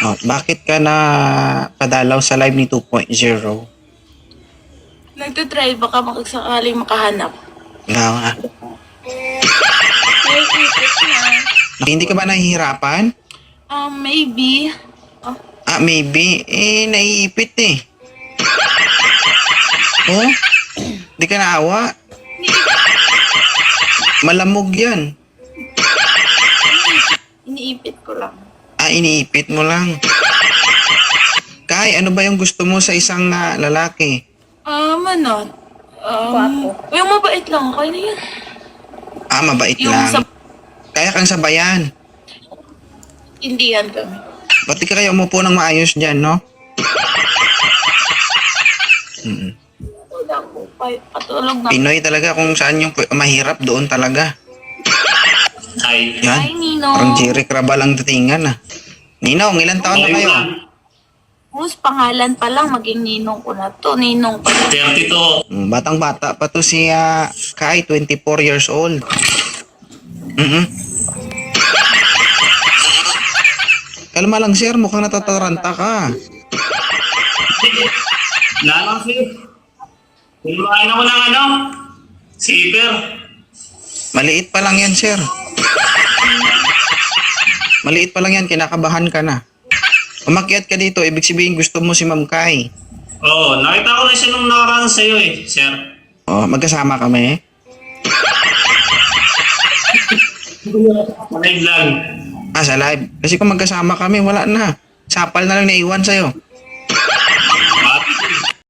Oh, bakit ka na padalaw sa live ni 2.0? Nagtitry, baka makasakaling makahanap. Wala nga. May ipit na. Hindi ka ba nahihirapan? Maybe. Maybe. Naiipit eh. Oh? Di ka naawa? Malamog yan. Iniipit ko lang. Iniipit mo lang. Kai, ano ba yung gusto mo sa isang lalaki? Ano? Yung mabait lang. Kaya na yan. Mabait Yung lang. sa Kaya kang sabayan. Indian kami. Ba't di ka kaya umupo ng maayos dyan, no? Wala ko. Patulog na. Pinoy talaga kung saan yung mahirap doon talaga. Ay. Yan. Hi, Ninong. Parang Jerry Crabal ang datingan Ninong, ilan taon na kayo? Whose pangalan pa lang, maging ninong ko na to. Ninong pa lang. 32. Batang-bata pa to si Kai, 24 years old. Kalma lang sir, mukhang natataranta ka. Lalang sa'yo. Kumain ako ng ano? Zipper. Maliit pa lang yan sir. Maliit pa lang yan, kinakabahan ka na. Umakyat ka dito, ibig sabihin gusto mo si Ma'am Kai. Oo, nakita ko rin siya nung nakaraan sa'yo sir. Magkasama kami. Live lang. Sa live. Kasi kung magkasama kami, wala na. Sapal na lang naiwan sa'yo.